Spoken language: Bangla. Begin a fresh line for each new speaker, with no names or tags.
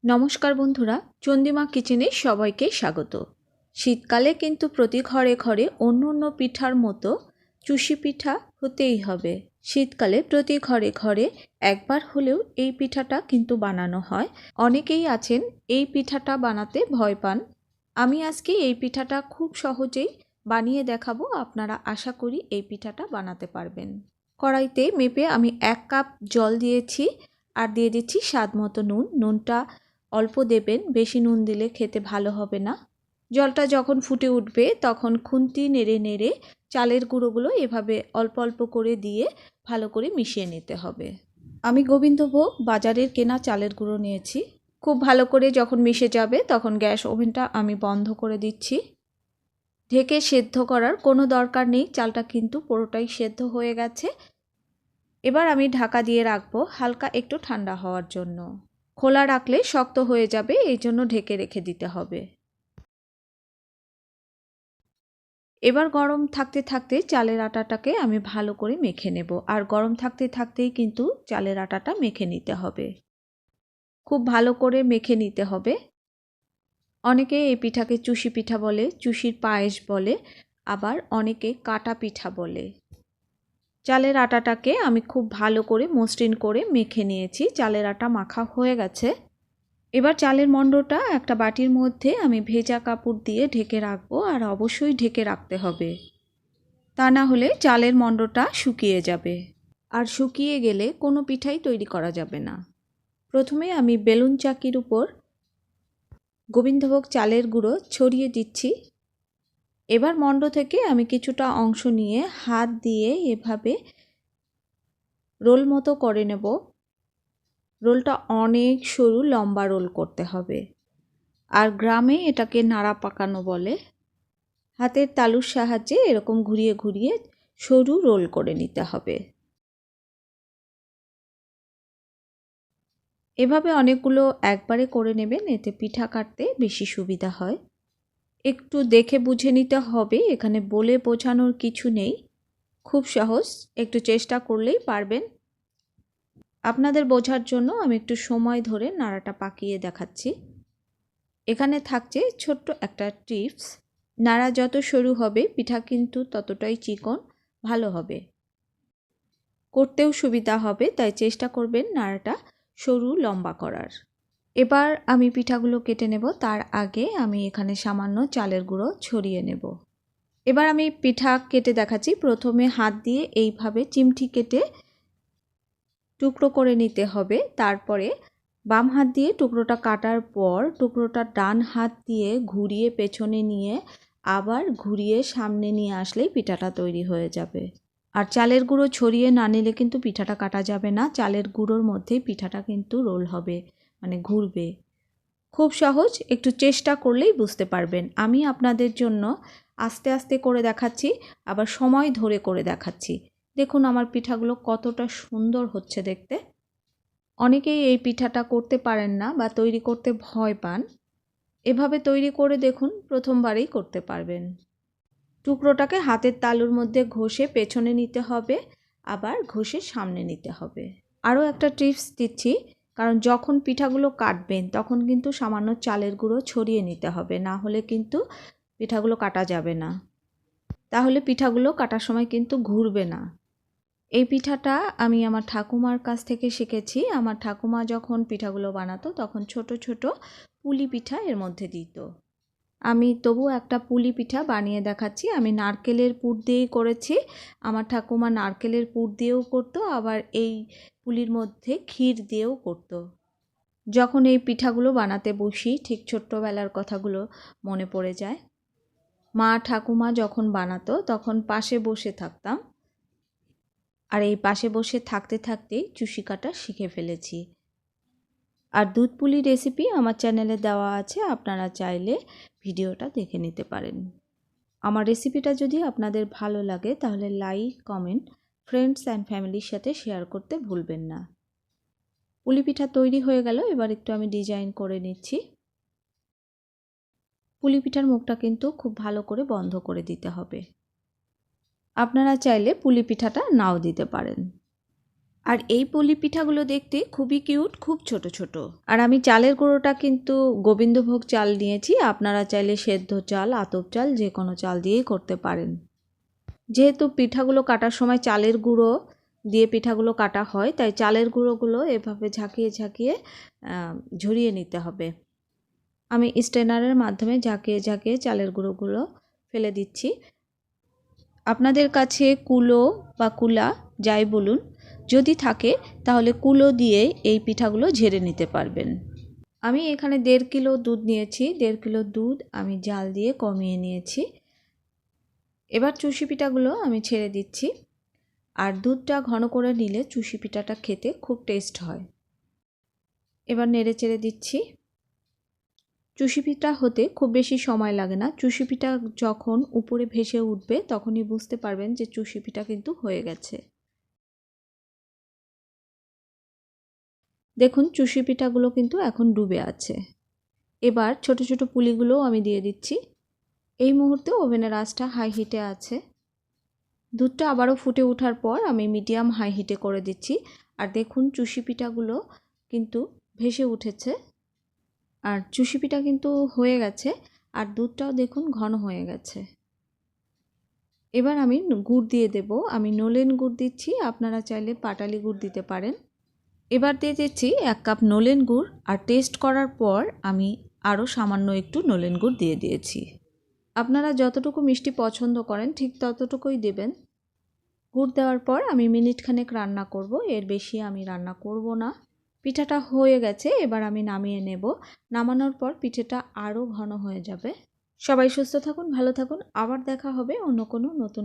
নমস্কার বন্ধুরা, চন্দিমা কিচেনে সবাইকে স্বাগত। শীতকালে কিন্তু প্রতি ঘরে ঘরে অন্য অন্য পিঠার মতো চুষি পিঠা হতেই হবে। শীতকালে প্রতি ঘরে ঘরে একবার হলেও এই পিঠাটা কিন্তু বানানো হয়। অনেকেই আছেন এই পিঠাটা বানাতে ভয় পান। আমি আজকে এই পিঠাটা খুব সহজেই বানিয়ে দেখাবো। আপনারা আশা করি এই পিঠাটা বানাতে পারবেন। কড়াইতে মেপে আমি 1 কাপ জল দিয়েছি আর দিয়ে দিচ্ছি স্বাদ মতো নুন। নুনটা অল্প দেবেন, বেশি নুন দিলে খেতে ভালো হবে না। জলটা যখন ফুটে উঠবে তখন খুন্তি নেড়ে নেড়ে চালের গুঁড়োগুলো এভাবে অল্প অল্প করে দিয়ে ভালো করে মিশিয়ে নিতে হবে। আমি গোবিন্দভোগ বাজারের কেনা চালের গুঁড়ো নিয়েছি। খুব ভালো করে যখন মিশে যাবে তখন গ্যাস ওভেনটা আমি বন্ধ করে দিচ্ছি। ঢেকে সেদ্ধ করার কোনো দরকার নেই, চালটা কিন্তু পুরোটাই সেদ্ধ হয়ে গেছে। এবার আমি ঢাকা দিয়ে রাখবো হালকা একটু ঠান্ডা হওয়ার জন্য। খোলা রাখলে শক্ত হয়ে যাবে, এই জন্য ঢেকে রেখে দিতে হবে। এবার গরম থাকতে থাকতে চালের আটাটাকে আমি ভালো করে মেখে নেব। আর গরম থাকতে থাকতেই কিন্তু চালের আটাটা মেখে নিতে হবে। খুব ভালো করে মেখে নিতে হবে। অনেকে এই পিঠাকে চুষি পিঠা বলে, চুষির পায়েস বলে, আবার অনেকে কাটা পিঠা বলে। চালের আটাটাকে আমি খুব ভালো করে মসৃণ করে মেখে নিয়েছি। চালের আটা মাখা হয়ে গেছে। এবার চালের মণ্ডটা একটা বাটির মধ্যে আমি ভেজা কাপড় দিয়ে ঢেকে রাখবো। আর অবশ্যই ঢেকে রাখতে হবে, তা না হলে চালের মণ্ডটা শুকিয়ে যাবে। আর শুকিয়ে গেলে কোনো পিঠাই তৈরি করা যাবে না। প্রথমে আমি বেলুন চাকির উপর গোবিন্দভোগ চালের গুঁড়ো ছড়িয়ে দিচ্ছি। এবার মণ্ড থেকে আমি কিছুটা অংশ নিয়ে হাত দিয়ে এভাবে রোল মতো করে নেব। রোলটা অনেক সরু লম্বা রোল করতে হবে। আর গ্রামে এটাকে নাড়া পাকানো বলে। হাতের তালুর সাহায্যে এরকম ঘুরিয়ে ঘুরিয়ে সরু রোল করে নিতে হবে। এভাবে অনেকগুলো একবারে করে নেবেন, এতে পিঠা কাটতে বেশি সুবিধা হয়। একটু দেখে বুঝে নিতে হবে, এখানে বলে বোঝানোর কিছু নেই, খুব সহজ, একটু চেষ্টা করলেই পারবেন। আপনাদের বোঝার জন্য আমি একটু সময় ধরে নাড়াটা পাকিয়ে দেখাচ্ছি। এখানে থাকছে ছোট্ট একটা টিপস, নাড়া যত সরু হবে পিঠা কিন্তু ততটাই চিকন ভালো হবে, করতেও সুবিধা হবে। তাই চেষ্টা করবেন নাড়াটা সরু লম্বা করার। এবার আমি পিঠাগুলো কেটে নেব, তার আগে আমি এখানে সামান্য চালের গুঁড়ো ছড়িয়ে নেব। এবার আমি পিঠা কেটে দেখাচ্ছি। প্রথমে হাত দিয়ে এইভাবে চিমটি কেটে টুকরো করে নিতে হবে। তারপরে বাম হাত দিয়ে টুকরোটা কাটার পর টুকরোটা ডান হাত দিয়ে ঘুরিয়ে পেছনে নিয়ে আবার ঘুরিয়ে সামনে নিয়ে আসলেই পিঠাটা তৈরি হয়ে যাবে। আর চালের গুঁড়ো ছড়িয়ে না নিলে কিন্তু পিঠাটা কাটা যাবে না। চালের গুঁড়োর মধ্যেই পিঠাটা কিন্তু রোল হবে, মানে ঘুরবে। খুব সহজ, একটু চেষ্টা করলেই বুঝতে পারবেন। আমি আপনাদের জন্য আস্তে আস্তে করে দেখাচ্ছি, আবার সময় ধরে করে দেখাচ্ছি। দেখুন আমার পিঠাগুলো কতটা সুন্দর হচ্ছে দেখতে। অনেকেই এই পিঠাটা করতে পারেন না বা তৈরি করতে ভয় পান। এভাবে তৈরি করে দেখুন, প্রথমবারেই করতে পারবেন। টুকরোটাকে হাতের তালুর মধ্যে ঘষে পেছনে নিতে হবে, আবার ঘষে সামনে নিতে হবে। আরও একটা টিপস দিচ্ছি, কারণ যখন পিঠাগুলো কাটবেন তখন কিন্তু সামান্য চালের গুঁড়ো ছড়িয়ে নিতে হবে, না হলে কিন্তু পিঠাগুলো কাটা যাবে না। তাহলে পিঠাগুলো কাটার সময় কিন্তু ঘুরবে না। এই পিঠাটা আমি আমার ঠাকুমার কাছ থেকে শিখেছি। আমার ঠাকুমা যখন পিঠাগুলো বানাতো তখন ছোট ছোট পুলি পিঠা এর মধ্যে দিত। আমি তবু একটা পুলি পিঠা বানিয়ে দেখাচ্ছি। আমি নারকেলের পুর দিয়েই করেছি। আমার ঠাকুমা নারকেলের পুর দিয়েও করতো, আবার এই পুলির মধ্যে ক্ষীর দিয়েও করতো। যখন এই পিঠাগুলো বানাতে বসি ঠিক ছোট্টবেলার কথাগুলো মনে পড়ে যায়। মা ঠাকুমা যখন বানাতো তখন পাশে বসে থাকতাম, আর এই পাশে বসে থাকতে থাকতেই চুষি কাটা শিখে ফেলেছি। আর দুধ পুলি রেসিপি আমার চ্যানেলে দেওয়া আছে, আপনারা চাইলে ভিডিওটা দেখে নিতে পারেন। আমার রেসিপিটা যদি আপনাদের ভালো লাগে তাহলে লাইক, কমেন্ট, ফ্রেন্ডস অ্যান্ড ফ্যামিলির সাথে শেয়ার করতে ভুলবেন না। পুলি পিঠা তৈরি হয়ে গেল। এবার একটু আমি ডিজাইন করে নিচ্ছি। পুলি পিঠার মুখটা কিন্তু খুব ভালো করে বন্ধ করে দিতে হবে। আপনারা চাইলে পুলি পিঠাটা নাও দিতে পারেন। আর এই পলি পিঠাগুলো দেখতে খুবই কিউট, খুব ছোট ছোট। আর আমি চালের গুঁড়োটা কিন্তু গোবিন্দভোগ চাল নিয়েছি, আপনারা চাইলে সেদ্ধ চাল, আতপ চাল যে কোনো চাল দিয়েই করতে পারেন। যেহেতু পিঠাগুলো কাটার সময় চালের গুঁড়ো দিয়ে পিঠাগুলো কাটা হয়, তাই চালের গুঁড়োগুলো এভাবে ঝাঁকিয়ে ঝাঁকিয়ে ঝরিয়ে নিতে হবে। আমি স্ট্রেনারের মাধ্যমে ঝাঁকিয়ে ঝাঁকিয়ে চালের গুঁড়োগুলো ফেলে দিচ্ছি। আপনাদের কাছে কুলো বা কুলা যাই বলুন যদি থাকে তাহলে কুলো দিয়ে এই পিঠাগুলো ঝেড়ে নিতে পারবেন। আমি এখানে 1.5 কিলো দুধ নিয়েছি। 1.5 কিলো দুধ আমি জাল দিয়ে কমিয়ে নিয়েছি। এবার চুষি পিঠাগুলো আমি ছেড়ে দিচ্ছি। আর দুধটা ঘন করে নিলে চুষি পিঠাটা খেতে খুব টেস্ট হয়। এবার নেড়ে চেড়ে দিচ্ছি। চুষি পিঠা হতে খুব বেশি সময় লাগে না। চুষি পিঠা যখন উপরে ভেসে উঠবে তখনই বুঝতে পারবেন যে চুষি পিঠা কিন্তু হয়ে গেছে। দেখুন চুষি পিঠাগুলো কিন্তু এখন ডুবে আছে। এবার ছোট ছোট পুলিগুলোও আমি দিয়ে দিচ্ছি। এই মুহূর্তে ওভেনের আঁচটা হাই হিটে আছে। দুধটা আবারও ফুটে ওঠার পর আমি মিডিয়াম হাই হিটে করে দিচ্ছি। আর দেখুন চুষি পিঠাগুলো কিন্তু ভেসে উঠেছে। আর চুষি পিঠা কিন্তু হয়ে গেছে। আর দুধটাও দেখুন ঘন হয়ে গেছে। এবার আমি গুড় দিয়ে দেব। আমি নলেন গুড় দিচ্ছি, আপনারা চাইলে পাটালি গুড় দিতে পারেন। এবার দিয়ে দিচ্ছি 1 কাপ নলেন গুড়। আর টেস্ট করার পর আমি আরও সামান্য একটু নলেন গুড় দিয়ে দিয়েছি। আপনারা যতটুকু মিষ্টি পছন্দ করেন ঠিক ততটুকুই দেবেন। গুড় দেওয়ার পর আমি মিনিটখানেক রান্না করব, এর বেশি আমি রান্না করব না। পিঠাটা হয়ে গেছে, এবার আমি নামিয়ে নেব। নামানোর পর পিঠাটা আরও ঘন হয়ে যাবে। সবাই সুস্থ থাকুন, ভালো থাকুন। আবার দেখা হবে অন্য কোনো নতুন